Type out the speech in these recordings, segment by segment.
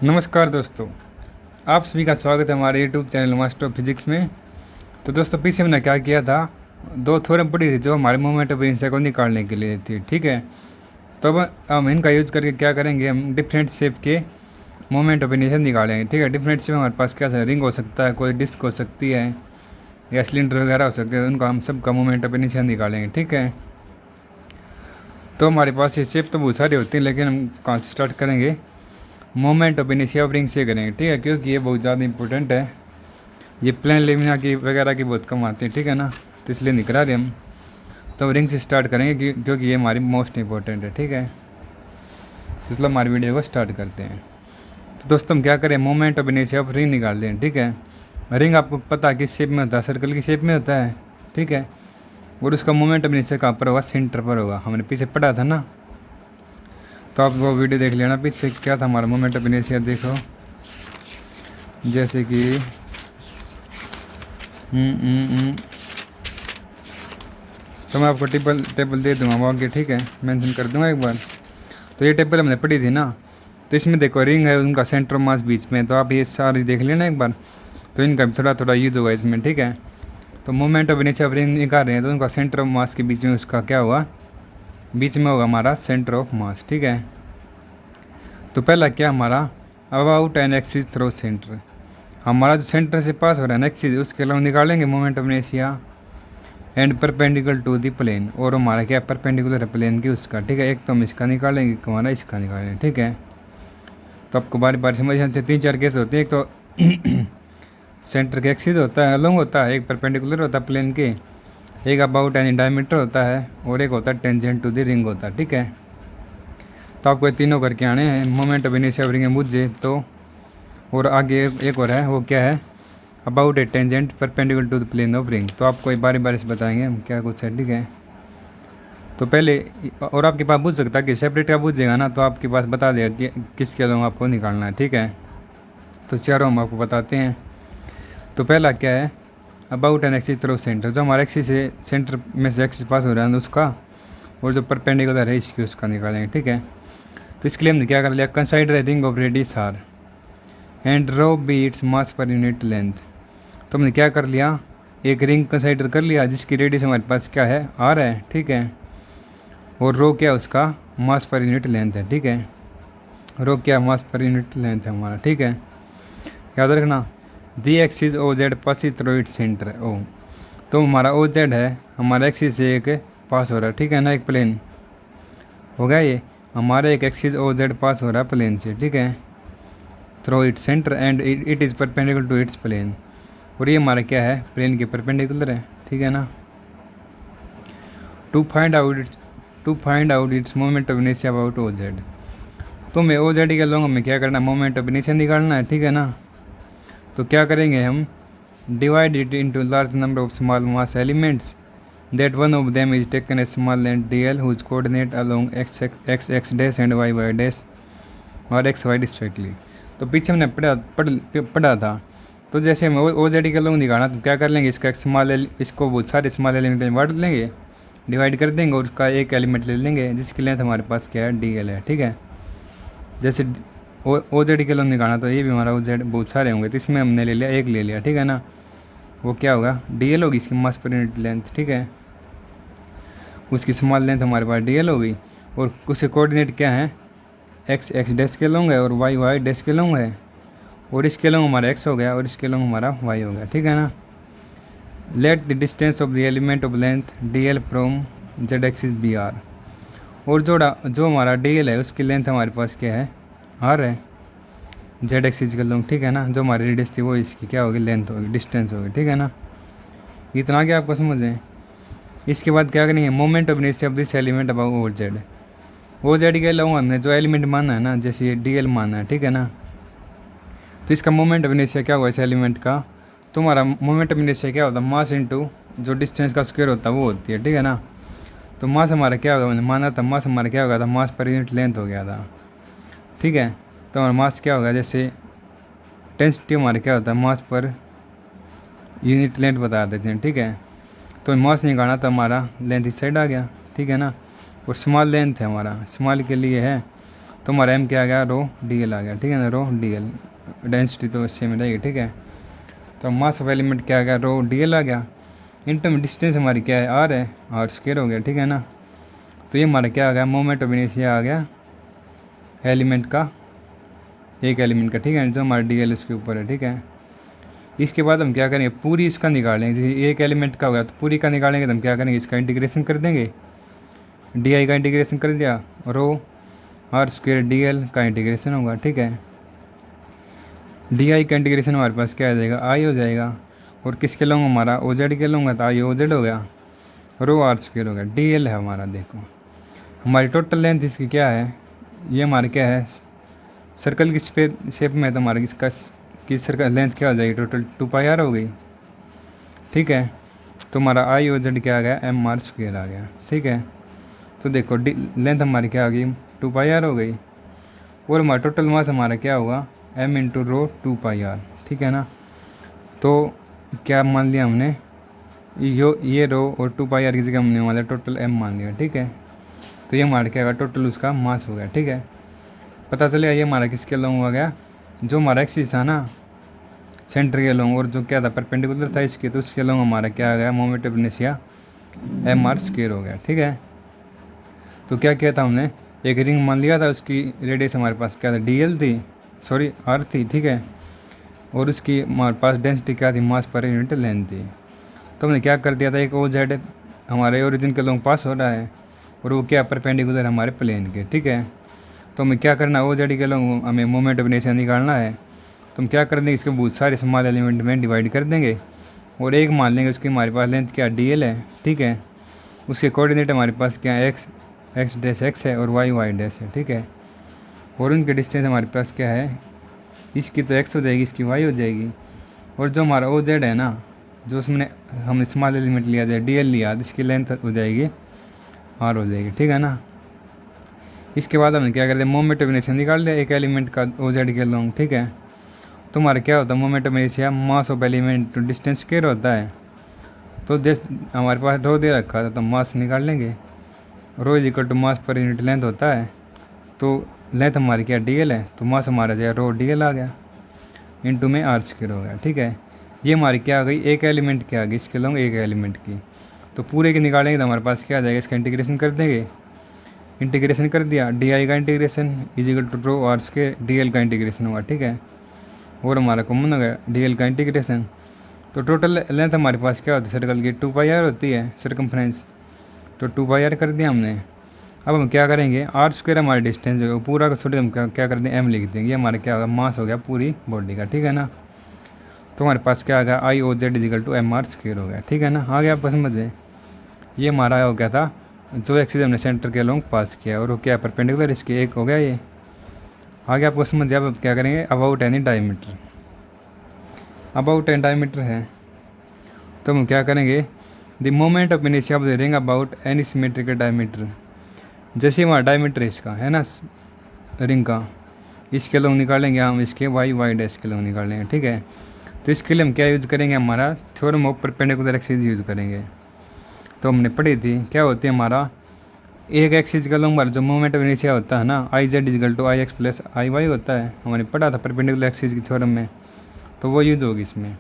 नमस्कार दोस्तों, आप सभी का स्वागत है हमारे YouTube channel master of physics में। तो दोस्तों पीछे मैंने क्या किया था, दो थ्योरम पड़ी थी जो हमारे मोमेंट ऑफ इनर्शिया को निकालने के लिए थी। ठीक है, तो अब हम इनका यूज करके क्या करेंगे, हम डिफरेंट शेप के मोमेंट ऑफ इनर्शिया निकालेंगे। ठीक है, डिफरेंट शेप हमारे पास क्या रिंग हो सकता है, कोई डिस्क हो सकती है या सिलेंडर वगैरह हो सकते हैं, उनका हम सब का मोमेंट ऑफ इनर्शिया निकालेंगे। ठीक है, तो हमारे पास ये शेप तो बहुत सारी होती हैं, लेकिन हम कहाँ से स्टार्ट करेंगे, moment of inertia of ring से करेंगे। ठीक है, क्योंकि ये बहुत ज़्यादा इंपॉर्टेंट है। ये प्लेन लेमिना की वगैरह की बहुत कम आती है। ठीक है ना, तो इसलिए नहीं करा रहे हम। तो रिंग से स्टार्ट करेंगे क्योंकि ये हमारी मोस्ट इंपॉर्टेंट है। ठीक है, तो इसलिए हमारी वीडियो को स्टार्ट करते हैं। तो दोस्तों हम क्या करें, moment of inertia of ring निकाल दें। ठीक है, रिंग आपको पता है किस शेप में होता है, सर्कल की शेप में होता है। ठीक है, और उसका मोमेंट ऑफ इनर्शिया कहाँ पर होगा, सेंटर पर होगा। हमने पीछे पढ़ा था ना, तो आप वो वीडियो देख लेना, पीछे क्या था हमारा मोमेंट ऑफ इनर्शिया। देखो जैसे कि तो मैं आपको टेबल दे दूंगा आगे। ठीक है, मेंशन कर दूंगा एक बार। तो ये टेबल हमने पढ़ी थी ना, तो इसमें देखो रिंग है, उनका सेंटर ऑफ मास बीच में। तो आप ये सारी देख लेना एक बार, तो इनका थोड़ा थोड़ा यूज होगा इसमें। ठीक है, तो moment of inertia of ring निकाल रहे हैं, तो उनका सेंटर ऑफ मास के बीच में उसका क्या हुआ, बीच में होगा हमारा सेंटर ऑफ मास। ठीक है, तो पहला क्या हमारा about an axis through centre, हमारा जो सेंटर से पास हो रहा है ना एक्सिस, उसके अलावा निकालेंगे moment of inertia and perpendicular to the plane, और हमारा क्या परपेंडिकुलर है प्लेन की उसका। ठीक है, एक तो हम इसका निकालेंगे, एक हमारा इसका निकालेंगे। ठीक है, तो आपको बारी बारी समझ से 3-4 केस होते हैं। एक तो सेंटर के एक्सिस होता है, अलोंग होता है, एक परपेंडिकुलर होता है प्लेन के, एक अबाउट एनी डायमीटर होता है, और एक होता है टेंजेंट टू द रिंग होता है। ठीक है, तो आपको ये तीनों करके आने हैं, moment of inertia of ring मुझे तो, और आगे एक और है, वो क्या है, about a tangent perpendicular to the plane of ring. तो आपको एक बारी बारी से बताएंगे हम क्या कुछ है। ठीक है, तो पहले और आपके पास पूछ सकता है कि सेपरेट का पूछेगा ना, तो आपके पास बता देगा कि किसके अलावा आपको निकालना है। ठीक है, तो चारों हम आपको बताते हैं। तो पहला क्या है, about an axis through centre, जो हमारा एक्सिस से सेंटर में से एक्सिस पास हो रहा है उसका, और जो परपेंडिकुलर है इसकी उसका निकालेंगे। ठीक है, तो इसके लिए हमने क्या कर लिया, consider a ring of radius R and rho be its mass per unit length. तो हमने क्या कर लिया, एक रिंग कंसाइडर कर लिया जिसकी रेडियस हमारे पास क्या है, आर है। ठीक है, और रो क्या उसका मास पर यूनिट लेंथ है। ठीक है, रो क्या मास पर यूनिट लेंथ है हमारा। ठीक है, याद रखना, the axis O Z passes through its centre O, तो हमारा ओ जेड है, हमारा एक्सिस से एक पास हो रहा है। ठीक है ना, एक प्लेन हो गया, ये हमारा एक एक्सिस ओ जेड पास हो रहा है प्लेन से। ठीक है, through its centre and it is perpendicular to its plane, और ये हमारा क्या है, प्लेन के परपेंडिकुलर है। ठीक है ना, to find out its moment of inertia about O Z, तो मैं ओ जेड के लूँगा, मैं क्या करना है, मोमेंट ऑफ इनर्शिया निकालना है। ठीक है ना, तो क्या करेंगे हम, divide it into large number of small mass elements that one of them is taken a small length D L whose coordinate along X X dash and Y Y dash और एक्स वाई रिस्पेक्टली। तो पीछे हमने पढ़ा था, तो जैसे हम ओ Z के लोग निकालना, तो क्या कर लेंगे, इसका एक स्मॉल इसको बहुत सारे स्मॉल एलिमेंट में बांट लेंगे, डिवाइड कर देंगे, और उसका एक एलिमेंट ले लेंगे जिसकी लेंथ हमारे पास क्या है, डी एल है। ठीक है, जैसे ओ जेड के लोग निकालना, तो ये भी हमारा ओ जेड बहुत सारे होंगे, तो इसमें हमने ले लिया, एक ले लिया। ठीक है ना, वो क्या होगा, डी एल होगी इसकी मास पर यूनिट लेंथ। ठीक है, उसकी स्मॉल लेंथ हमारे पास डी एल होगी, और उसके कोऑर्डिनेट क्या है, एक्स एक्स डैश के लोग है, और वाई वाई डैश के लोग है, और इसके लोग हमारा एक्स हो गया, और इसके लोग हमारा वाई हो गया। ठीक है ना, let the distance of the element of length D L from Z axis be R, और जो हमारा डी एल है उसकी लेंथ हमारे पास क्या है, आर है, जेड एक्सिस के लोग। ठीक है ना, जो हमारी रेडियस थी वो इसकी क्या होगी, लेंथ होगी, डिस्टेंस होगी। ठीक है ना, इतना क्या आपको समझ है। इसके बाद क्या करेंगे, moment of inertia of this element about O Z, O Z के लोग हमने जो एलिमेंट माना है ना, जैसे डी एल माना है। ठीक है ना, तो इसका मोमेंट ऑफ इनर्शिया क्या होगा इस एलिमेंट का, तो हमारा मोमेंट ऑफ इनर्शिया क्या होता है, मास इनटू जो डिस्टेंस का स्क्वायर होता है वो होती है। ठीक है ना, तो मास हमारा क्या होगा, मैंने माना था मास हमारा क्या हो गया था, मास पर यूनिट लेंथ हो गया था। ठीक है, तो हमारा मास क्या होगा, जैसे डेंसिटी हमारा क्या होता है, मास पर यूनिट लेंथ बता देते हैं। ठीक है, तो मास निकालना तो हमारा लेंथ इस साइड आ गया। ठीक है ना, और स्मॉल लेंथ है हमारा, स्मॉल के लिए है, तो हमारा एम क्या आ गया, रो डी एल आ गया, ठीक है ना, रो डी एल, डेंसिटी तो इससे में रहेगी, ठीक है। तो मास ऑफ एलिमेंट क्या आ गया, रो डी एल आ गया। इंटर में डिस्टेंस हमारी क्या है, आर है, आर स्क्वायर हो गया, ठीक है ना। तो ये हमारा क्या आ गया, मोमेंट ऑफ इनर्शिया आ गया एलिमेंट का, एक एलिमेंट का, ठीक है, जो हमारा डी एल इसके ऊपर है, ठीक है। इसके बाद हम क्या करेंगे, पूरी इसका निकालेंगे, जैसे एक एलिमेंट का होगा तो पूरी का निकालेंगे, तो हम क्या करेंगे, इसका इंटीग्रेशन कर देंगे, डी आई का इंटीग्रेशन कर दिया, रो आर स्क्वायर डी एल का इंटीग्रेशन होगा, ठीक है। डी आई का इंटीग्रेशन हमारे पास क्या आ जाएगा, आई हो जाएगा, और किसके लूँगा, हमारा ओ जेड के लूँगा, तो आई ओ जेड हो गया, रो आर स्क्वायर हो गया, डी एल है हमारा। देखो हमारी टोटल लेंथ इसकी क्या है, ये हमारे क्या है, सर्कल की शेप में है, तो हमारे इसका की सर्कल लेंथ क्या हो जाएगी, टोटल 2 पाई आर हो गई, ठीक है। तो हमारा आई ओ जेड क्या आ गया, एम आर स्क्वायर आ गया, ठीक है। तो देखो लेंथ हमारी क्या आ गई, 2 पाई आर हो गई, और हमारा टोटल मास हमारा क्या होगा, M into rho 2 pi R, ठीक है ना। तो क्या मान लिया हमने, ये रो और 2 पाई आर की जगह हमने वाला टोटल एम मान लिया, ठीक है। तो ये हमारा क्या होगा, टोटल उसका मास हो गया, ठीक है। पता चलेगा ये हमारा किसके लॉन्ग हो गया, जो हमारा एक्सिस था ना सेंटर के लॉन्ग, और जो क्या था परपेंडिकुलर था इसके, तो उसके लॉन्ग हमारा क्या आ गया, moment of inertia M R square हो गया, ठीक है। तो क्या किया था हमने, एक रिंग मान लिया था, उसकी रेडियस हमारे पास क्या था, डी एल थी, सॉरी आर थी, ठीक है। और उसकी हमारे पास डेंसिटी क्या थी, मास पर यूनिट लेंथ थी। तो हमने क्या कर दिया था, एक ओ जेड हमारे ओरिजिन के लॉन्ग पास हो रहा है, और वो क्या परपेंडिकुलर हमारे प्लेन के, ठीक है। तो हमें क्या करना है, ओ जेड के लॉन्ग हमें मोमेंट ऑफ इनर्शिया निकालना है। तो हम क्या कर देंगे, इसके बहुत सारे स्मॉल एलिमेंट में डिवाइड कर देंगे, और एक मान लेंगे उसकी हमारे पास लेंथ क्या डी एल है, ठीक है। उसके कोऑर्डिनेट हमारे पास क्या है, एक्स डैश एक्स है, और वाई डैश है, ठीक है। और उनके डिस्टेंस हमारे पास क्या है, इसकी तो एक्स हो जाएगी, इसकी वाई हो जाएगी, और जो हमारा ओ जेड है ना, जो उसमें हम स्मॉल एलिमेंट लिया जाए डी एल लिया, तो इसकी लेंथ हो जाएगी आर हो जाएगी, ठीक है ना। इसके बाद हमने क्या कर दिया, मोमेंट ऑफ इनर्शिया निकाल लिया एक एलिमेंट का ओ जेड के लॉन्ग, ठीक है। तो हमारा क्या होता है, moment of inertia mass of element to distance square होता है। तो हमारे पास रो दे रखा था, तो मास निकाल लेंगे, rho is equal to mass per unit length होता है। तो लेंथ हमारी क्या डी एल है, तो मास हमारा जो है रो डी एल आ गया, इंटू में आर स्क्वायर हो गया, ठीक है। ये हमारी क्या आ गई, एक एलिमेंट क्या आ गई, इसके लॉन्ग एक एलिमेंट की। तो पूरे की निकालेंगे तो हमारे पास क्या आ जाएगा, इसका इंटीग्रेशन कर देंगे, इंटीग्रेशन कर दिया, डी आई का integration is equal to rho R square D L का इंटीग्रेशन होगा, ठीक है। और हमारा कॉमन हो गया डी एल का इंटीग्रेशन। तो टोटल लेंथ हमारे पास क्या होती है सर्कल की, 2 पाई आर होती है सर्कमफ्रेंस, तो 2 पाई आर कर दिया हमने। अब हम क्या करेंगे, आर स्क्वायर हमारा डिस्टेंस है, पूरा का छोटे हम क्या कर दें, एम लिख देंगे, ये हमारा क्या होगा, मास हो गया पूरी बॉडी का, ठीक है ना। तो हमारे पास क्या आ गया, I O Z is equal to M R square हो गया, ठीक है ना। आगे आप समझे, ये हमारा हो गया था जो एक्सिस हमने सेंटर के लॉन्ग पास किया, और वो क्या परपेंडिकुलर इसके एक हो गया ये। आगे आपको समझ अब क्या करेंगे, about any diameter, about an diameter है, तो हम क्या करेंगे, the moment of inertia of the ring about any symmetrical diameter. जैसे हमारा डायमीटर इसका है ना रिंग का, इसके लॉन्ग निकालेंगे हम, इसके वाई डैश के लॉन्ग निकालेंगे, ठीक है। तो इसके लिए हम क्या यूज़ करेंगे, हमारा theorem of perpendicular axis use करेंगे। तो हमने पढ़ी थी, क्या होती है हमारा एक एक्सिस का लॉन्ग बार जो मोमेंट ऑफ इनर्शिया होता है ना, I Z is equal to I X plus I Y होता है, हमने पढ़ा था परपेंडिकुलर एक्सिस की थ्योरम में, तो वो यूज़ होगी इसमें।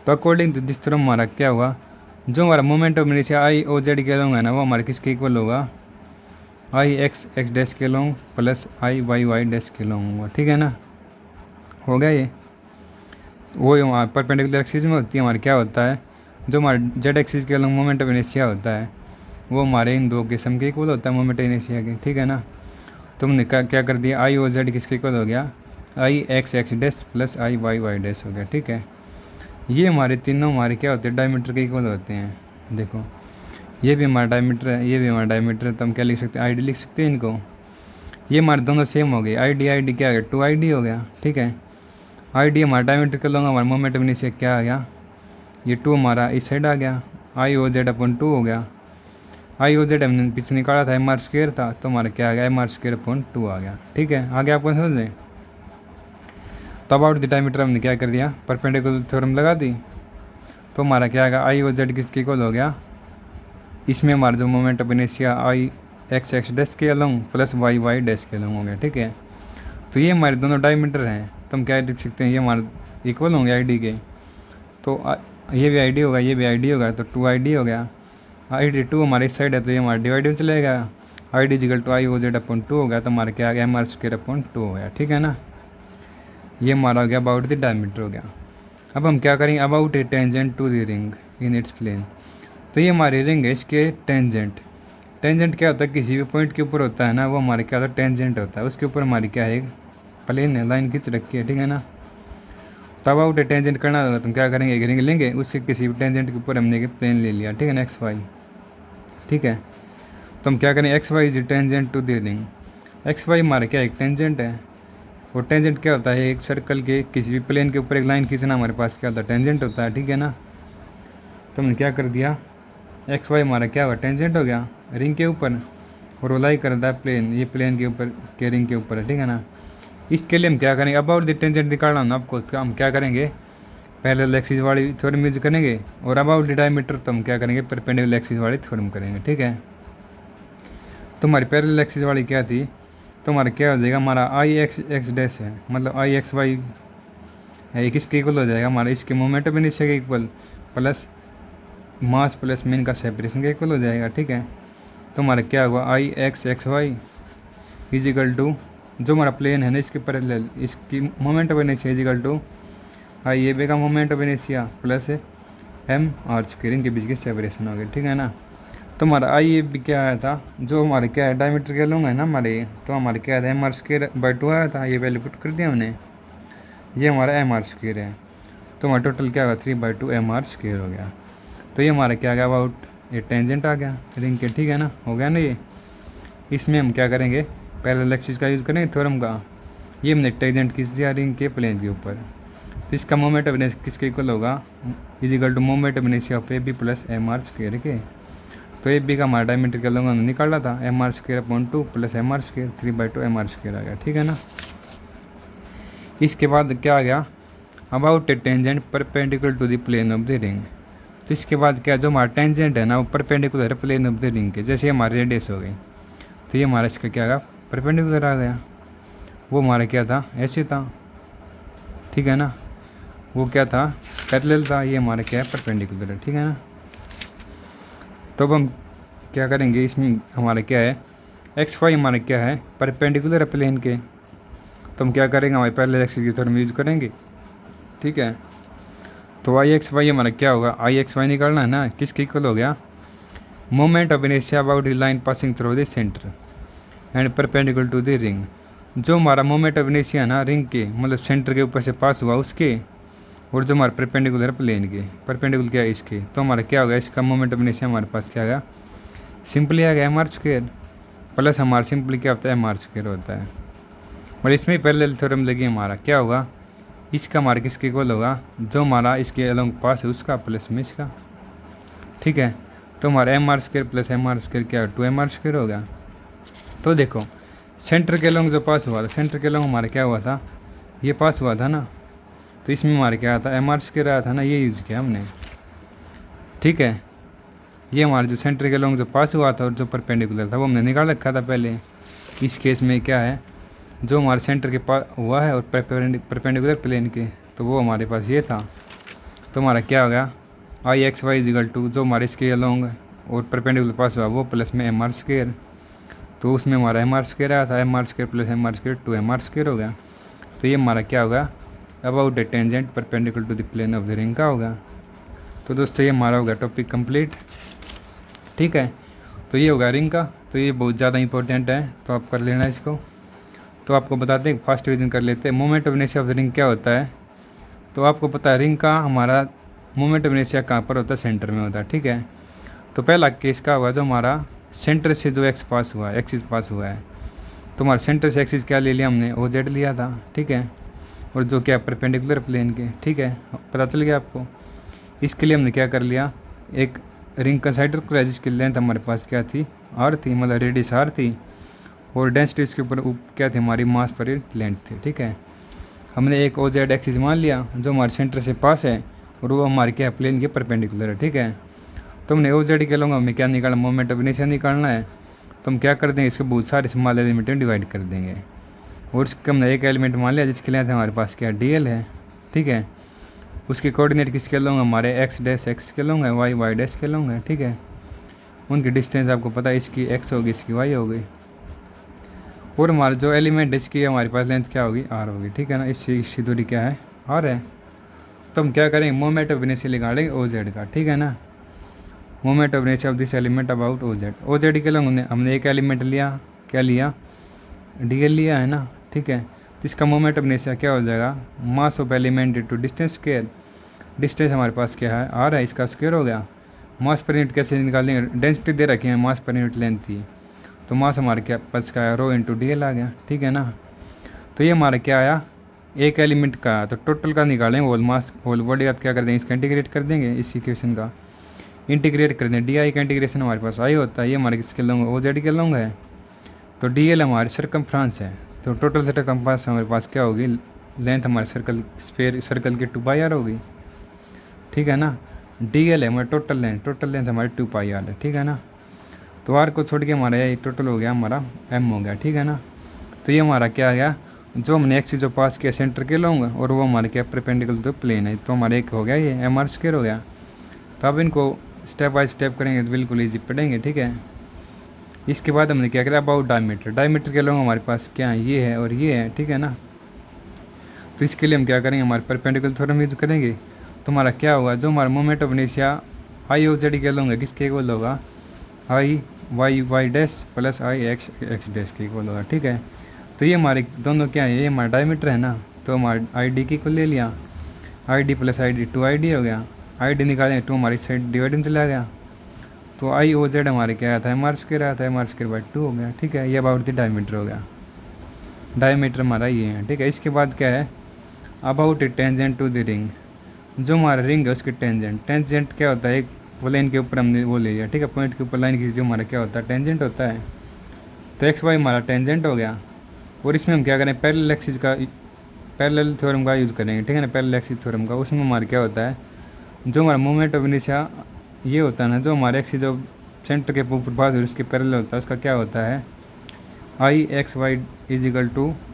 तो अकॉर्डिंग टू दिस थ्योरम हमारा क्या होगा, जो हमारा moment of inertia I O Z के लॉन्ग है ना, वो हमारे किसके इक्वल होगा, आई एक्स एक्स डैश के लॉन्ग plus I Y Y dash के लॉन्ग होगा, ठीक है ना। हो गया ये, वो हमारे परपेंडिकुलर एक्सिस में होती है, हमारे क्या होता है, जो हमारे जेड एक्सिस के लॉन्ग मोमेंट ऑफ इनर्शिया होता है, वो हमारे इन दो किस्म के इक्वल होता है मोमेंट ऑफ इनर्शिया के, ठीक है ना। तुमने क्या कर दिया, आई ओ जेड किसके इक्वल हो गया, आई X X dash plus I Y Y dash हो गया, ठीक है। ये हमारे तीनों हमारे क्या होते हैं, डायमीटर के इक्वल होते हैं। देखो ये भी हमारा डायमीटर है, ये भी हमारा डायमीटर है, तो हम क्या लिख सकते हैं, आई डी लिख सकते हैं इनको। ये हमारे दोनों सेम हो गए, आई डी क्या आ गया, 2 आई डी हो गया, ठीक है। आई डी हमारा डायमीटर कर लूँगा, हमारा मोमेंट ऑफ इनर्शिया क्या आ गया, ये 2 हमारा इस साइड आ गया, आई ओ जेड अपन 2 हो गया, आई ओ जेड हमने पीछे निकाला था एम आर स्क्वायर था, तो हमारा क्या आ गया, एम आर स्क्वायर अपन 2 आ गया, ठीक है। आगे आपको समझ लें, तो अबाउट द डायमीटर हमने क्या कर दिया, परपेंडिकुलर थ्योरम लगा दी, तो हमारा क्या आएगा, आई ओ जेड किसके इक्वल हो गया, इसमें हमारा जो moment of inertia I X X dash के along plus Y Y dash के अलोंग हो गया, ठीक है। तो ये हमारे दोनों डायमीटर हैं, तो हम क्या लिख सकते हैं, ये हमारे इक्वल होंगे आई डी के। तो ये भी आई डी होगा, ये भी आई डी होगा, तो 2 हो गया। आई डी 2 हमारी इस साइड है, तो ये हमारा डिवाइड में चलेगा। I D equal to I O Z upon 2 हो गया, तो हमारा क्या आ गया, एम आर स्क्वायर अपॉन 2 हो गया, ठीक है ना। ये हमारा हो गया अबाउट द डायमीटर हो गया। अब हम क्या करेंगे, about a tangent to the ring in its plane. तो ये हमारी रिंग है, इसके टेंजेंट। टेंजेंट क्या होता है, किसी भी पॉइंट के ऊपर होता है ना, वो हमारे क्या होता है, टेंजेंट होता है। उसके ऊपर हमारी क्या है, प्लेन है, लाइन खींच रखी है, ठीक है ना। तो अबाउट ए टेंजेंट करना होगा, तुम क्या करेंगे, एक रिंग लेंगे, उसके किसी भी टेंजेंट के ऊपर हमने प्लेन ले लिया, ठीक है ना, एक्स वाई, ठीक है। तो हम क्या करें, X Y is tangent to the ring. X Y हमारा क्या एक टेंजेंट है। वो टेंजेंट क्या होता है, एक सर्कल के किसी भी प्लेन के ऊपर एक लाइन खींचना हमारे पास क्या होता है, टेंजेंट होता है, ठीक है ना। तो हमने क्या कर दिया, एक्स वाई हमारा क्या हुआ, टेंजेंट हो गया रिंग के ऊपर, और वो लाई करता है प्लेन, ये प्लेन के ऊपर के रिंग के ऊपर है, ठीक है ना। इसके लिए हम क्या करेंगे, अबाउट द टेंजेंट निकालना ना आपको, तो हम क्या करेंगे, पैरेलल एक्सिस वाली थ्योरम यूज करेंगे, और अबाउट द डायमीटर तो हम क्या करेंगे, परपेंडिकुलर एक्सिस वाली थ्योरम करेंगे, ठीक है। तो हमारी पैरेलल एक्सिस वाली क्या थी, तो हमारा क्या हो जाएगा, हमारा आई एक्स एक्स डैश है, मतलब आई एक्स वाई है, किसके इक्वल हो जाएगा, हमारा इसके मोमेंट ऑफ इनर्शिया के equal plus mass plus mean का सेपरेशन के इक्वल हो जाएगा, ठीक है। तो हमारा क्या हुआ, I X X Y is equal to, जो हमारा प्लेन है ना इसके पैरेलल, इसकी moment of inertia is equal to I A B का moment of inertia plus M और स्क्वायर के बीच की सेपरेशन हो गई, ठीक है ना। तो हमारा आई ए बी क्या आया था, जो हमारे क्या है डायमीटर के लूँगा है ना हमारे, तो हमारे क्या है एम आर स्क्वायर बाई 2 आया था, ये वैल्यू पुट कर दिया हमने, ये हमारा एम आर स्क्वायर है। तो हमारा टोटल क्या होगा, 3/2 एम आर स्क्वायर हो गया। तो ये हमारा क्या आ गया, अबाउट ये टेंजेंट आ गया रिंग के, ठीक है ना, हो गया ना ये। इसमें हम क्या करेंगे, पैरेलल एक्सिस का यूज़ करेंगे थ्योरम का। ये हमने टेंजेंट खींच दिया रिंग के प्लेन के ऊपर, तो इसका मोमेंट ऑफ इनर्शिया किसके इक्वल होगा, is equal to moment of inertia of A B plus M R square के। तो ए बी का हमारा डायमीटर का लूँगा निकाला था, M R square upon 2 plus M R square, 3/2 M R square आ गया, ठीक है ना। इसके बाद क्या आ गया, about a tangent perpendicular to the plane of the ring. तो इसके बाद क्या, जो हमारा टेंजेंट है ना वो परपेंडिकुलर है प्लेन ऑफ द रिंग के, जैसे हमारी रेडियस हो गई, तो ये हमारा इसका क्या आ गया, परपेंडिकुलर आ गया। वो हमारा क्या था, ऐसे था, ठीक है ना, वो क्या था, पैरेलल था, ये हमारा क्या है, परपेंडिकुलर है, ठीक है ना। तो अब हम क्या करेंगे, इसमें हमारा क्या है, एक्स वाई हमारा क्या है, परपेंडिकुलर है प्लेन के। तो हम क्या करेंगे, हमारे पैरेलल एक्सिस की थ्योरम यूज करेंगे, ठीक है। तो आई एक्स वाई हमारा क्या होगा, आई एक्स वाई निकालना है ना, किसके इक्वल हो गया, moment of inertia about the line passing through the centre and perpendicular to the ring. जो हमारा मोमेंट ऑफ इनर्शिया है ना रिंग के, मतलब सेंटर के ऊपर से पास हुआ उसके, और जो हमारा परपेंडिकुलर प्लेन के, परपेंडिकुलर क्या है इसके, तो हमारा क्या होगा, इसका मोमेंट ऑफ इनर्शिया हमारे पास क्या आएगा, सिंपली आ गया एम आर स्क्वायर प्लस हमारा सिंपली क्या होता है, एम आर स्क्वायर होता है। और इसमें पैरेलल थ्योरम लगी, हमारा क्या होगा, इसका हमारा किसके इक्वल होगा, जो हमारा इसके अलोंग पास है उसका प्लस में इसका, ठीक है। तो हमारा M R square plus M R square क्या, 2 एम आर स्क्वायर हो गया। तो देखो सेंटर के अलोंग जो पास हुआ था, सेंटर के अलोंग हमारा क्या हुआ था, ये पास हुआ था ना, तो इसमें हमारे क्या आया था, एम आर स्क्वायर आया था ना, ये यूज़ किया हमने, ठीक है। ये हमारा जो सेंटर के अलोंग जो पास हुआ था और जो परपेंडिकुलर था वो हमने निकाल रखा था पहले। इस केस में क्या है, जो हमारे सेंटर के पास हुआ है और परपेंडिकुलर प्लेन के, तो वो हमारे पास ये था। तो हमारा क्या हो गया, आई एक्स वाई इक्वल टू, जो हमारे इसके अलोंग और परपेंडिकुलर पास हुआ वो प्लस में एम आर स्क्वायर। तो उसमें हमारा एम आर स्क्वायर आया था, M R square plus M R square 2 M R square हो गया। तो ये हमारा क्या होगा, about a tangent perpendicular to the plane of the ring का होगा। तो दोस्तों ये हमारा होगा टॉपिक कंप्लीट, ठीक है। तो ये होगा रिंग का, तो ये बहुत ज़्यादा इंपॉर्टेंट है, तो आप कर लेना इसको। तो आपको बताते हैं, फर्स्ट रिवीजन कर लेते हैं, moment of inertia of the ring क्या होता है। तो आपको पता है रिंग का हमारा मोमेंट ऑफ इनर्शिया कहाँ पर होता है, सेंटर में होता है, ठीक है। तो पहला केस का होगा, जो हमारा सेंटर से जो एक्स पास हुआ है, एक्सिस पास हुआ है, तो हमारे सेंटर से एक्सिस क्या ले लिया हमने, ओ जेड लिया था, ठीक है। और जो क्या परपेंडिकुलर प्लेन के, ठीक है, पता चल गया आपको। इसके लिए हमने क्या कर लिया, एक रिंग कंसाइडर को, जिसकी लेंथ हमारे पास क्या थी, आर थी, मतलब रेडियस आर थी, और डेंसिटी इसके ऊपर क्या थी, हमारी मास पर लेंथ थी, ठीक है। हमने एक ओ जेड एक्सिस मान लिया जो हमारे सेंटर से पास है, और वो हमारे क्या प्लेन के परपेंडिकुलर है, ठीक है। तो हमने ओ जेड के लूँगा, हमें क्या निकालना, मोमेंट ऑफ इनर्शिया निकालना है। तो हम क्या कर देंगे, इसको बहुत सारे स्मॉल एलिमेंट में डिवाइड कर देंगे। और इसका हमने एक एलिमेंट मान लिया जिसके लिए हमारे पास क्या DL है, ठीक है। उसके कोऑर्डिनेट किसके लूँगा, हमारे x डैश x के लूँगा, y डैश के लूँगा, ठीक है। उनकी डिस्टेंस आपको पता है, इसकी x होगी, इसकी y होगी। और हमारा जो एलिमेंट इसकी हमारे पास लेंथ क्या होगी, r होगी, ठीक है ना। इसकी दूरी क्या है, r है। तो हम क्या करेंगे, मोमेंट ऑफ इनर्शिया निकालेंगे OZ का, ठीक है ना। Moment of inertia of this element about OZ के लिए हमने एक एलिमेंट लिया, क्या लिया, DL लिया है ना, ठीक है। तो इसका मोमेंट ऑफ इनर्शिया क्या हो जाएगा, मास of element into distance square. Distance हमारे पास क्या है, r है, इसका स्क्वायर हो गया। मास पर यूनिट कैसे निकालेंगे, डेंसिटी दे रखी है, मास पर यूनिट लेंथ थी, तो मास हमारे क्या पास का है, रो इंटू DL आ गया, ठीक है ना। तो ये हमारा क्या आया, एक एलिमेंट का, तो टोटल का निकालेंगे होल मास होल बॉडी का, क्या कर देंगे, इसका इंटीग्रेट कर देंगे, इस इक्वेशन का इंटीग्रेट कर देंगे। DI का इंटीग्रेशन हमारे पास I होता है, ये हमारे किसके लूँगा, OZ के लूँगा है। तो DL हमारी सर्कमफ्रेंस है, तो टोटल सर्कमफ्रेंस हमारे पास क्या होगी, लेंथ हमारे सर्कल की 2πr होगी, ठीक है ना। DL है हमारा टोटल लेंथ हमारी 2πr है, ठीक है ना। तो R को छोड़ के हमारा ये टोटल हो गया, हमारा M हो गया, ठीक है ना। तो ये हमारा क्या आ गया, जो हमने एक्सिस जो पास किया सेंटर के लूँगा, और वो हमारे क्या परपेंडिकुलर तो प्लेन है, तो हमारे एक हो गया ये MR² हो गया। तो अब इनको स्टेप बाय स्टेप करेंगे तो बिल्कुल ईजी पढ़ेंगे, ठीक है। इसके बाद हमने क्या करा, अबाउट डायमीटर के लूँगा हमारे पास क्या है, ये है और ये है, ठीक है ना। तो इसके लिए हम क्या करेंगे, हमारे परपेंडिकुलर थ्योरम यूज करेंगे। तो हमारा क्या होगा, जो हमारा मोमेंट ऑफ इनर्शिया IOZ के लूँगा किसके इक्वल होगा, y dash plus x dash के इक्वल होगा, ठीक है। तो ये हमारे दोनों क्या है, ये हमारा डायमीटर है ना, तो हमारा ID की इक्वल ले लिया, ID प्लस ID 2ID हो गया। ID निकालें तो हमारी साइड डिवाइड में चला गया, तो IOZ हमारे क्या आया था, MR² आया था, MR²/2 हो गया, ठीक है। ये अबाउट द डायमीटर हो गया, डायमीटर हमारा ये है, ठीक है। इसके बाद क्या है, about a tangent to the ring. जो हमारा रिंग है उसके टेंजेंट क्या होता है, एक लाइन के ऊपर हमने वो ले लिया, ठीक है, पॉइंट के ऊपर लाइन की, जो हमारा क्या होता है, टेंजेंट होता है। तो XY हमारा टेंजेंट हो गया। और इसमें हम क्या करें, पैरेलल थ्योरम का यूज़ करेंगे, ठीक है ना, पैरेलल एक्सिस थ्योरम का। उसमें हमारा क्या होता है, जो हमारा मोमेंट ऑफ इनर्शिया ये होता है ना, जो हमारे एक्सिस जो सेंटर के ऊपर पास है उसके पैरेलल होता है, उसका क्या होता है, IXY =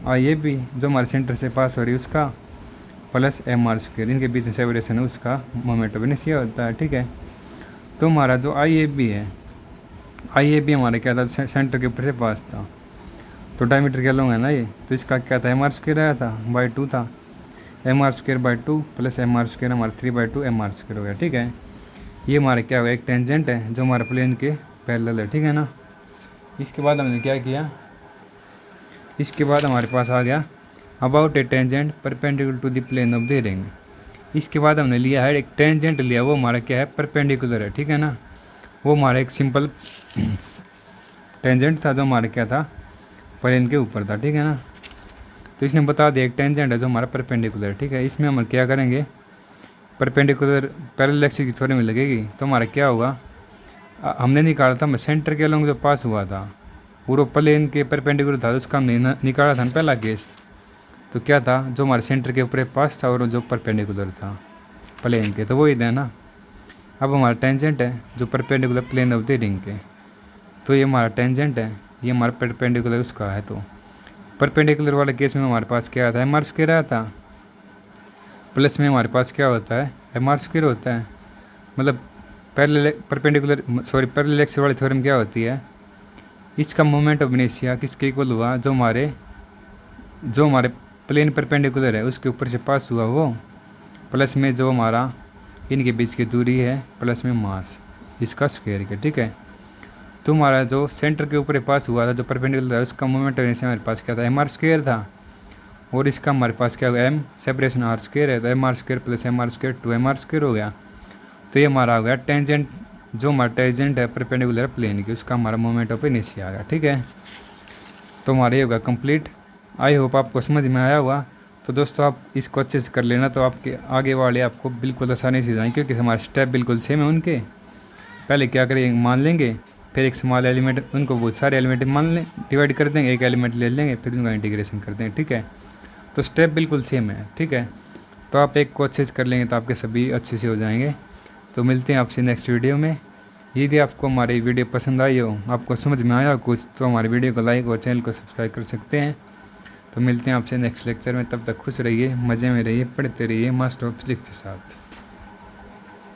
IAB, जो हमारे सेंटर से पास हो रही है उसका, प्लस MR², इनके बीच में सेपरेशन है उसका मोमेंट ऑफ इनर्शिया होता है, ठीक है। तो हमारा जो IAB है, IAB हमारे क्या था, सेंटर के ऊपर से पास था, तो डायमीटर क्या लूँगा ना ये, तो इसका क्या था, MR² आया था, /2 था, MR²/2 प्लस MR² हमारा 3/2 MR² हो गया, ठीक है। ये हमारा क्या होगा, एक टेंजेंट है जो हमारे प्लेन के पैरेलल है, ठीक है ना। इसके बाद हमने क्या किया, इसके बाद हमारे पास आ गया about a tangent perpendicular to the plane of the ring. इसके बाद हमने लिया है एक टेंजेंट लिया, वो हमारा क्या है, परपेंडिकुलर है, ठीक है ना। वो हमारा एक सिंपल टेंजेंट था जो हमारा क्या था, प्लेन के ऊपर था, ठीक है ना। तो इसने बता दिया एक टेंजेंट है जो हमारा परपेंडिकुलर है, ठीक है। इसमें हम क्या करेंगे, परपेंडिकुलर पैरेलल एक्सिस की थ्योरम में लगेगी, तो हमारा क्या होगा, हमने निकाला था सेंटर के अलॉन्ग जो पास हुआ था, पूरा प्लेन के परपेंडिकुलर था, तो उसका हमने निकाला था पहला केस। तो क्या था, जो हमारे सेंटर के ऊपर पास था और जो परपेंडिकुलर था प्लेन के, तो वही था ना। अब हमारा टेंजेंट है जो perpendicular plane of the ring के, तो ये हमारा टेंजेंट है, ये हमारा परपेंडिकुलर उसका है। तो परपेंडिकुलर वाले केस में हमारे पास क्या आता है, MR² आया था, प्लस में हमारे पास क्या होता है, MR² होता है। मतलब पैरेलल एक्सिस वाली थ्योरम क्या होती है, इसका मोमेंट ऑफ इनर्शिया किसके इक्वल हुआ, जो हमारे प्लेन परपेंडिकुलर है उसके ऊपर से पास हुआ वो, प्लस में जो हमारा इनके बीच की दूरी है, प्लस में मास इसका स्क्वायर के, ठीक है। तो हमारा जो सेंटर के ऊपर पास हुआ था जो परपेंडिकुलर था, उसका मोमेंट ऑफ इनर्शिया हमारे पास क्या था, MR² था। और इसका हमारे पास क्या होगा, M सेपरेशन R² है, तो MR² प्लस MR² 2MR² हो गया। तो ये हमारा हो गया टेंजेंट, जो हमारा टेंजेंट है परपेंडिकुलर प्लेन की, उसका हमारा मोमेंट ऑफ इनर्शिया आ गया, ठीक है। तो हमारा ये होगा कंप्लीट। आई होप आपको समझ में आया होगा। तो दोस्तों आप इसको अच्छे से कर लेना, तो आपके आगे वाले आपको बिल्कुल आसानी से जाएंगे, क्योंकि हमारे स्टेप बिल्कुल सेम है उनके। पहले क्या करेंगे, मान लेंगे, फिर एक स्मॉल एलिमेंट, उनको बहुत सारे एलिमेंट मान लें, डिवाइड कर देंगे, एक एलिमेंट ले लेंगे, फिर उनका इंटीग्रेशन कर देंगे, ठीक है। तो स्टेप बिल्कुल सेम है, ठीक है। तो आप एक को अच्छे से कर लेंगे तो आपके सभी अच्छे से हो जाएंगे। तो मिलते हैं आपसे नेक्स्ट वीडियो में। यदि आपको हमारी वीडियो पसंद आई हो, आपको समझ में आया हो कुछ, तो हमारी वीडियो को लाइक और चैनल को सब्सक्राइब कर सकते हैं। तो मिलते हैं आपसे नेक्स्ट लेक्चर में, तब तक खुश रहिए, मज़े में रहिए, पढ़ते रहिए मास्टर ऑफ फिजिक्स के साथ।